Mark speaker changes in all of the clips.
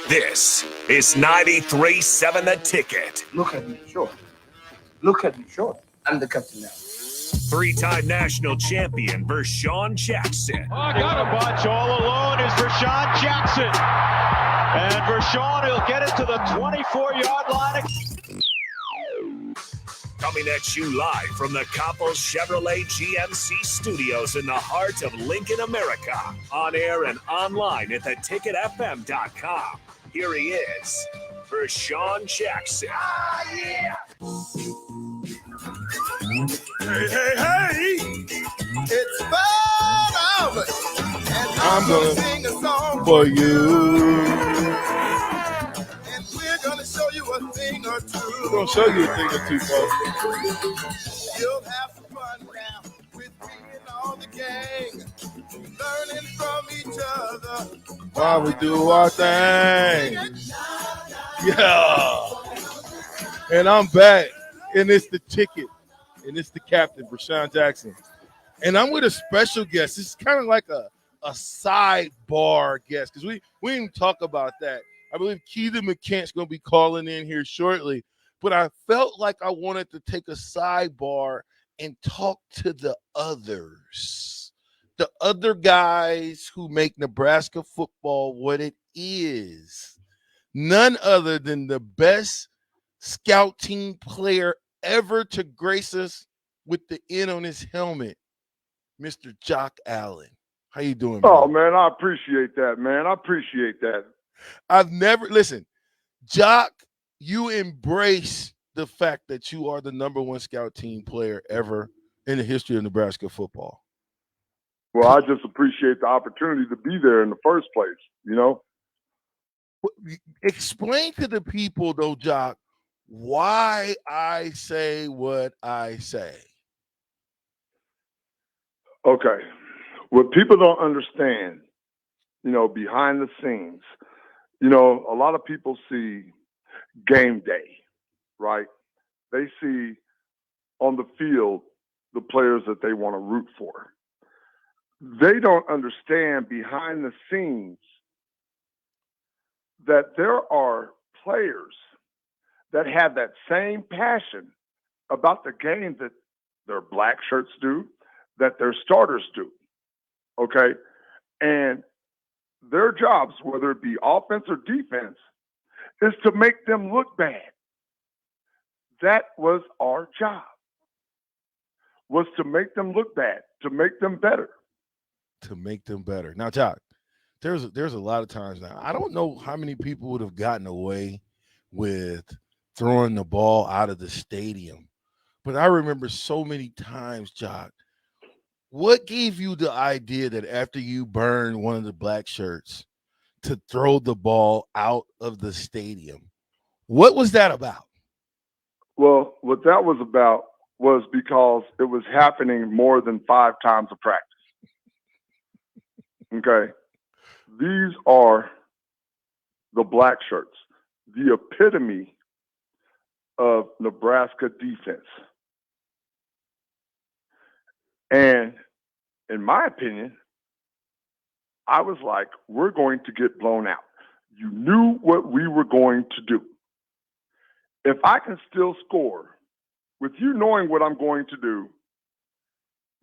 Speaker 1: This is 93.7 The Ticket.
Speaker 2: Look at me, sure. Look at me, sure. I'm the captain now.
Speaker 1: Three-time national champion Vershawn Jackson.
Speaker 3: Oh, got a bunch all alone is Vershawn Jackson. And Vershawn will get it to the 24-yard line.
Speaker 1: Coming at you live from the Coppels Chevrolet GMC studios in the heart of Lincoln, America. On air and online at theticketfm.com. Here he is, Vershawn Jackson. Ah, yeah!
Speaker 4: Hey, hey, hey! It's Bud Albert, and I'm gonna sing a song
Speaker 5: for you.
Speaker 4: And we're gonna show you a thing or two.
Speaker 5: We're gonna show you a thing or two, folks.
Speaker 4: You'll have some fun now with me and all the gang, learning from each other
Speaker 5: while we do our thing. Yeah. And I'm back, and it's the ticket. And it's the captain, Vershawn Jackson. And I'm with a special guest. This is kind of like a sidebar guest because we didn't talk about that. I believe Keitha McKent's going to be calling in here shortly. But I felt like I wanted to take a sidebar and talk to the others. The other guys who make Nebraska football what it is. None other than the best scout team player ever to grace us with the N on his helmet, Mr. Jock Allen. How you doing,
Speaker 6: bro? Oh, man, I appreciate that, man. I appreciate that.
Speaker 5: Listen, Jock, you embrace the fact that you are the number one scout team player ever in the history of Nebraska football.
Speaker 6: Well, I just appreciate the opportunity to be there in the first place, you know?
Speaker 5: Explain to the people, though, Jock, why I say what I say.
Speaker 6: Okay. What people don't understand, you know, behind the scenes, you know, a lot of people see game day, right? They see on the field the players that they want to root for. They don't understand behind the scenes that there are players that have that same passion about the game that their black shirts do, that their starters do, okay? And their jobs, whether it be offense or defense, is to make them look bad. That was our job, was to make them look bad, to make them better.
Speaker 5: To make them better. Now, Jock, there's a lot of times now, I don't know how many people would have gotten away with throwing the ball out of the stadium. But I remember so many times, Jock, what gave you the idea that after you burned one of the black shirts to throw the ball out of the stadium? What was that about?
Speaker 6: Well, what that was about was because it was happening more than 5 times a practice. Okay? These are the black shirts, the epitome of Nebraska defense. And in my opinion, I was like, we're going to get blown out. You knew what we were going to do. If I can still score with you knowing what I'm going to do,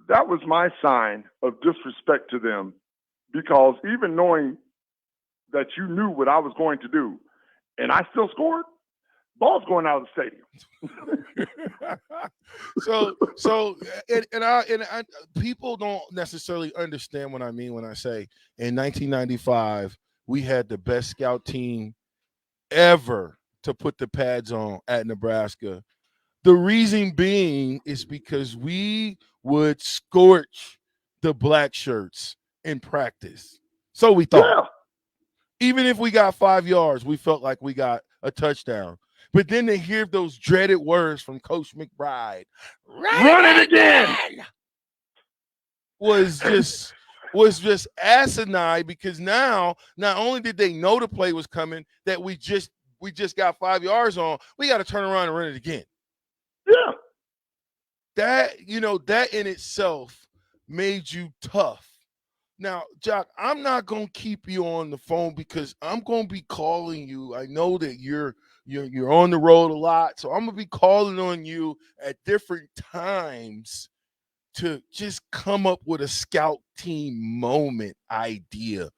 Speaker 6: that was my sign of disrespect to them, because even knowing that you knew what I was going to do and I still scored, ball's going out of the
Speaker 5: stadium. I people don't necessarily understand what I mean when I say in 1995 we had the best scout team ever to put the pads on at Nebraska. The reason being is because we would scorch the black shirts in practice. So we thought. Yeah. Even if we got 5 yards, we felt like we got a touchdown. But then to hear those dreaded words from Coach McBride, run it again, was just asinine, because now not only did they know the play was coming that we just got 5 yards on, we got to turn around and run it again.
Speaker 6: Yeah.
Speaker 5: That in itself made you tough. Now, Jock, I'm not gonna keep you on the phone because I'm gonna be calling you. I know that you're on the road a lot, so I'm gonna be calling on you at different times to just come up with a scout team moment idea.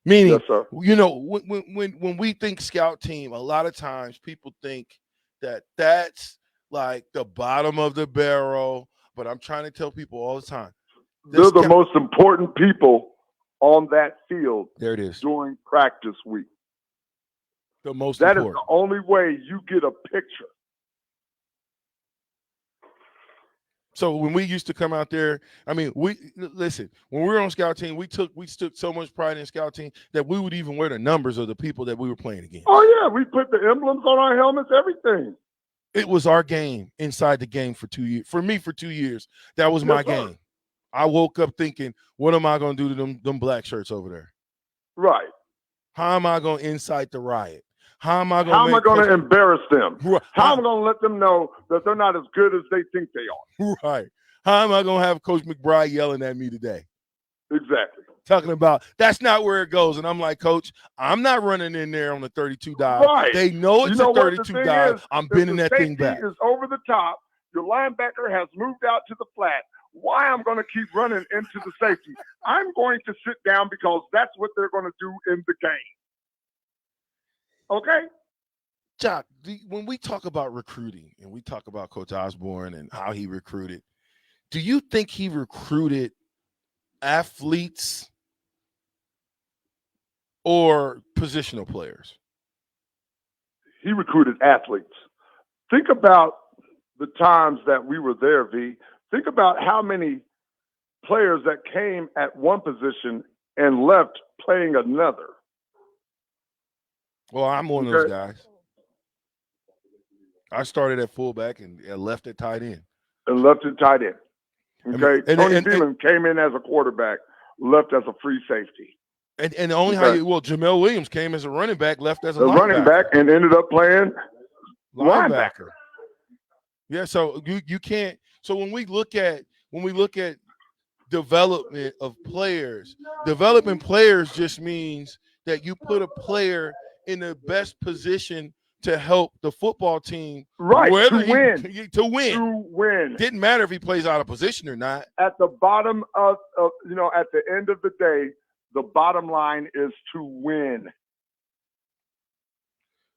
Speaker 5: Meaning,
Speaker 6: Yes, sir.
Speaker 5: when we think scout team, a lot of times people think that that's like the bottom of the barrel. But I'm trying to tell people all the time.
Speaker 6: They're the most important people on that field.
Speaker 5: There it is.
Speaker 6: During practice week.
Speaker 5: The most
Speaker 6: That
Speaker 5: important.
Speaker 6: is the only way you get a picture.
Speaker 5: So when we used to come out there, I mean, when we were on scout team, we took so much pride in scout team that we would even wear the numbers of the people that we were playing against.
Speaker 6: Oh yeah, we put the emblems on our helmets, everything.
Speaker 5: It was our game inside the game for 2 years. For me, for 2 years, that was my game. I woke up thinking, what am I going to do to them black shirts over there?
Speaker 6: Right.
Speaker 5: How am I going to incite the riot? How am I going
Speaker 6: to embarrass them?
Speaker 5: Right.
Speaker 6: How am I going to let them know that they're not as good as they think they are?
Speaker 5: Right. How am I going to have Coach McBride yelling at me today?
Speaker 6: Exactly.
Speaker 5: Talking about that's not where it goes. And I'm like, Coach, I'm not running in there on the 32 dive.
Speaker 6: Right.
Speaker 5: They know it's a 32 dive. I'm bending that thing back.
Speaker 6: Is over the top. Your linebacker has moved out to the flat. Why I'm going to keep running into the safety? I'm going to sit down because that's what they're going to do in the game. Okay?
Speaker 5: Jock, when we talk about recruiting and we talk about Coach Osborne and how he recruited, do you think he recruited athletes or positional players?
Speaker 6: He recruited athletes. Think about the times that we were there, V. Think about how many players that came at one position and left playing another.
Speaker 5: Well, I'm one of those guys. I started at fullback and left at tight end.
Speaker 6: And left at tight end. Okay.
Speaker 5: And
Speaker 6: Tony Phelan came in as a quarterback, left as a free safety.
Speaker 5: And only Jamel Williams came as a running back, left as a
Speaker 6: running back, and ended up playing linebacker.
Speaker 5: Yeah, so you can't. So when we look at development of players, developing players just means that you put a player in the best position to help the football team,
Speaker 6: right?
Speaker 5: To win. Didn't matter if he plays out of position or not.
Speaker 6: At the bottom of at the end of the day, the bottom line is to win.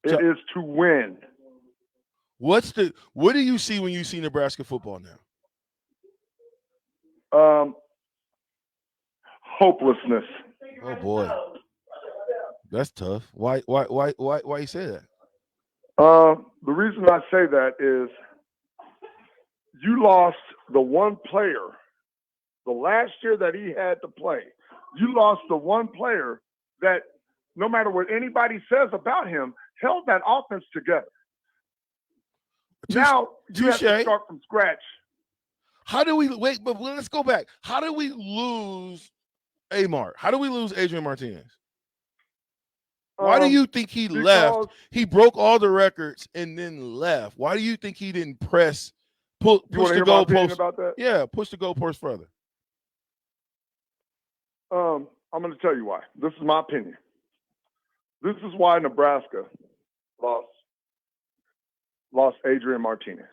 Speaker 6: It is to win.
Speaker 5: What do you see when you see Nebraska football now?
Speaker 6: Hopelessness.
Speaker 5: Oh boy, that's tough. Why you say that?
Speaker 6: The reason I say that is you lost the one player the last year that he had to play. You lost the one player that, no matter what anybody says about him, held that offense together. Now you have to start from scratch.
Speaker 5: How do we but let's go back. How do we lose Amar? How do we lose Adrian Martinez? Why do you think he left? He broke all the records and then left. Why do you think he didn't push the goalpost? Yeah, push the goalpost further.
Speaker 6: I'm going to tell you why. This is my opinion. This is why Nebraska lost Adrian Martinez.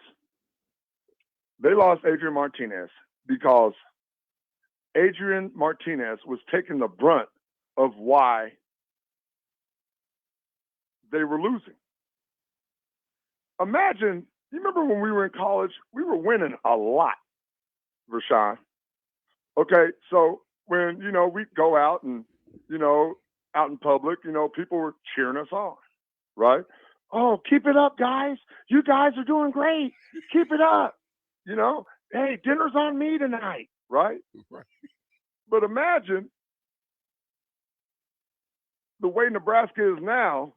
Speaker 6: They lost Adrian Martinez because Adrian Martinez was taking the brunt of why they were losing. Imagine, you remember when we were in college, we were winning a lot, Rashawn. Okay, so when, we'd go out and, out in public, people were cheering us on, right? Oh, keep it up, guys. You guys are doing great. Keep it up. Hey, dinner's on me tonight, right? But imagine the way Nebraska is now,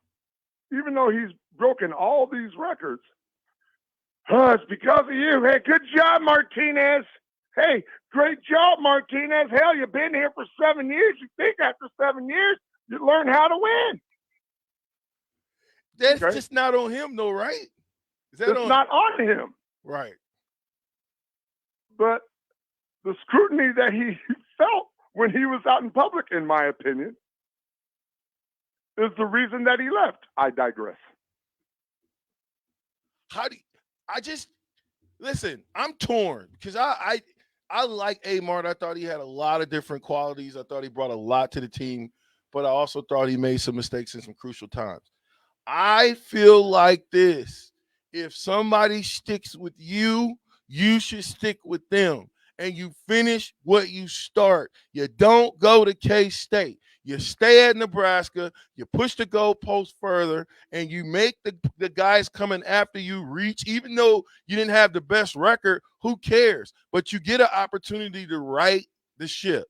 Speaker 6: even though he's broken all these records. It's because of you. Hey, good job, Martinez. Hey, great job, Martinez. Hell, you've been here for 7 years. You think after 7 years, you learn how to win.
Speaker 5: That's just not on him, though, right?
Speaker 6: It's not on him.
Speaker 5: Right.
Speaker 6: But the scrutiny that he felt when he was out in public, in my opinion, is the reason that he left. I digress.
Speaker 5: Listen, I'm torn because I like Amart. I thought he had a lot of different qualities. I thought he brought a lot to the team, but I also thought he made some mistakes in some crucial times. I feel like this. If somebody sticks with you, you should stick with them. And you finish what you start. You don't go to K-State. You stay at Nebraska. You push the goalpost further, and you make the guys coming after you reach. Even though you didn't have the best record, who cares? But you get an opportunity to right the ship.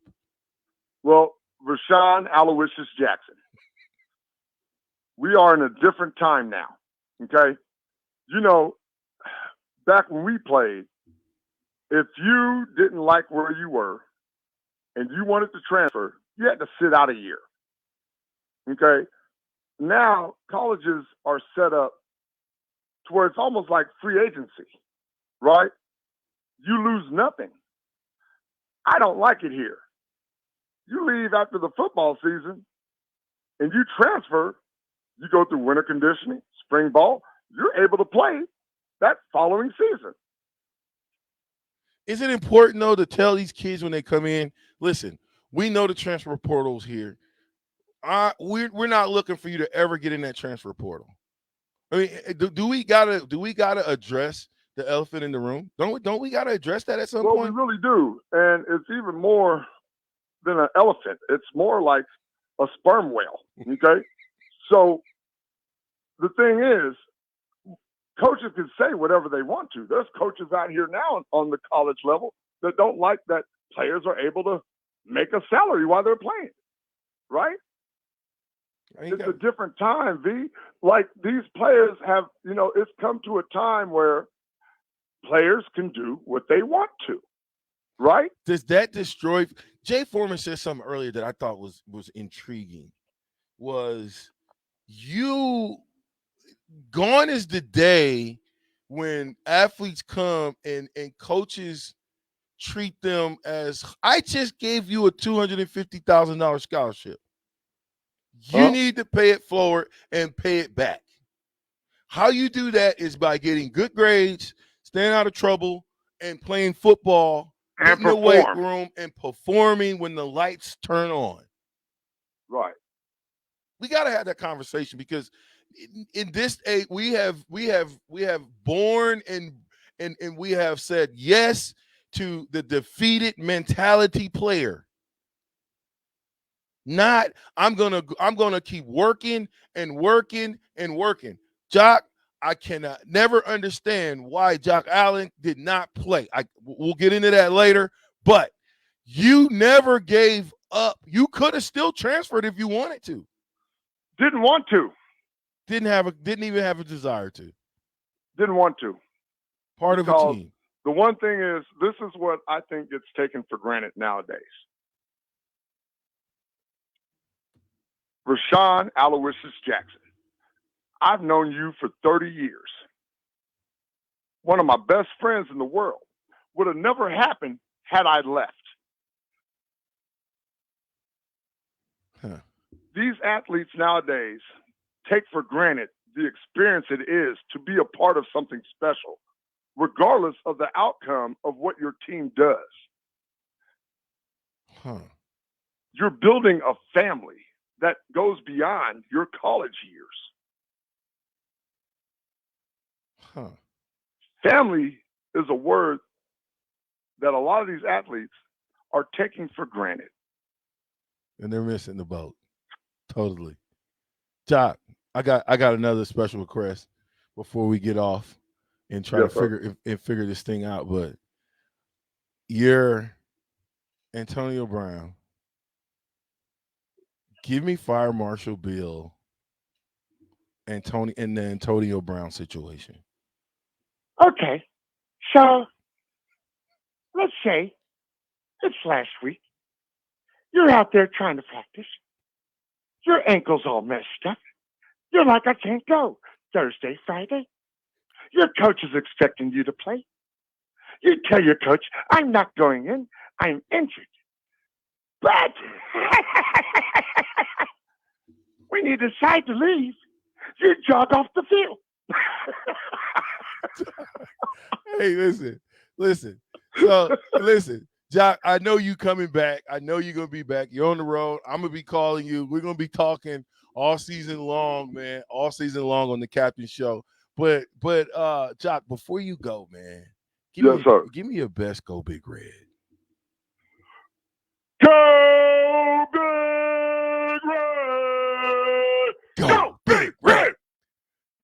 Speaker 6: Well, Rashawn Aloysius Jackson. We are in a different time now, okay? You know, back when we played, if you didn't like where you were and you wanted to transfer, you had to sit out a year, okay? Now, colleges are set up to where it's almost like free agency, right? You lose nothing. I don't like it here. You leave after the football season and you transfer. You go through winter conditioning, spring ball, you're able to play that following season.
Speaker 5: Is it important, though, to tell these kids when they come in, listen, we know the transfer portal's here. We're not looking for you to ever get in that transfer portal. I mean, do we gotta address the elephant in the room? Don't we gotta address that at some point?
Speaker 6: Well, we really do. And it's even more than an elephant. It's more like a sperm whale, okay? So the thing is, coaches can say whatever they want to. There's coaches out here now on the college level that don't like that players are able to make a salary while they're playing, right? It's a different time, V. Like, these players have, it's come to a time where players can do what they want to, right?
Speaker 5: Does that destroy – Jay Foreman said something earlier that I thought was intriguing, was gone is the day when athletes come and coaches treat them as, I just gave you a $250,000 scholarship. You need to pay it forward and pay it back. How you do that is by getting good grades, staying out of trouble, and playing football
Speaker 6: and
Speaker 5: in the weight room and performing when the lights turn on.
Speaker 6: Right.
Speaker 5: We got to have that conversation because in this age, we have born and we have said yes to the defeated mentality player. Not I'm gonna keep working and working and working. Jock, I cannot never understand why Jock Allen did not play. We'll get into that later, but you never gave up. You could have still transferred if you wanted to.
Speaker 6: Didn't want to.
Speaker 5: Didn't even have a desire to.
Speaker 6: Didn't want to.
Speaker 5: Part of a team.
Speaker 6: The one thing is, this is what I think gets taken for granted nowadays. Rashawn Aloysius Jackson. I've known you for 30 years. One of my best friends in the world. Would have never happened had I left.
Speaker 5: Huh.
Speaker 6: These athletes nowadays take for granted the experience it is to be a part of something special, regardless of the outcome of what your team does.
Speaker 5: Huh.
Speaker 6: You're building a family that goes beyond your college years.
Speaker 5: Huh.
Speaker 6: Family is a word that a lot of these athletes are taking for granted.
Speaker 5: And they're missing the boat. Totally. Jock, I got another special request before we get off and try to figure this thing out. But you're Antonio Brown. Give me Fire Marshal Bill and the Antonio Brown situation.
Speaker 2: Okay. So let's say it's last week. You're out there trying to practice. Your ankle's all messed up. You're like, I can't go. Thursday, Friday. Your coach is expecting you to play. You tell your coach, I'm not going in. I'm injured. But when you decide to leave, you jog off the field.
Speaker 5: Hey, listen. So, listen, Jock, I know you coming back. I know you're going to be back. You're on the road. I'm going to be calling you. We're going to be talking all season long, man, all season long on the Captain Show. But Jock, before you go, man, give me your best Go Big Red.
Speaker 6: Go Big Red!
Speaker 5: Go Big Red!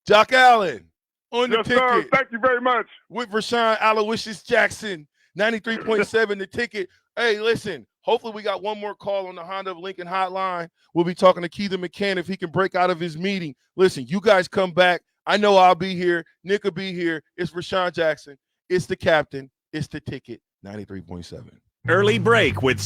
Speaker 5: Jock Allen on the
Speaker 6: Yes,
Speaker 5: ticket.
Speaker 6: sir. Thank you very much.
Speaker 5: With Rashawn Aloysius Jackson, 93.7 the ticket. Hey, listen, hopefully we got one more call on the Honda of Lincoln hotline. We'll be talking to Keitha McCann if he can break out of his meeting. Listen, you guys come back. I know I'll be here. Nick will be here. It's Rashawn Jackson. It's the captain. It's the ticket, 93.7.
Speaker 1: Early break with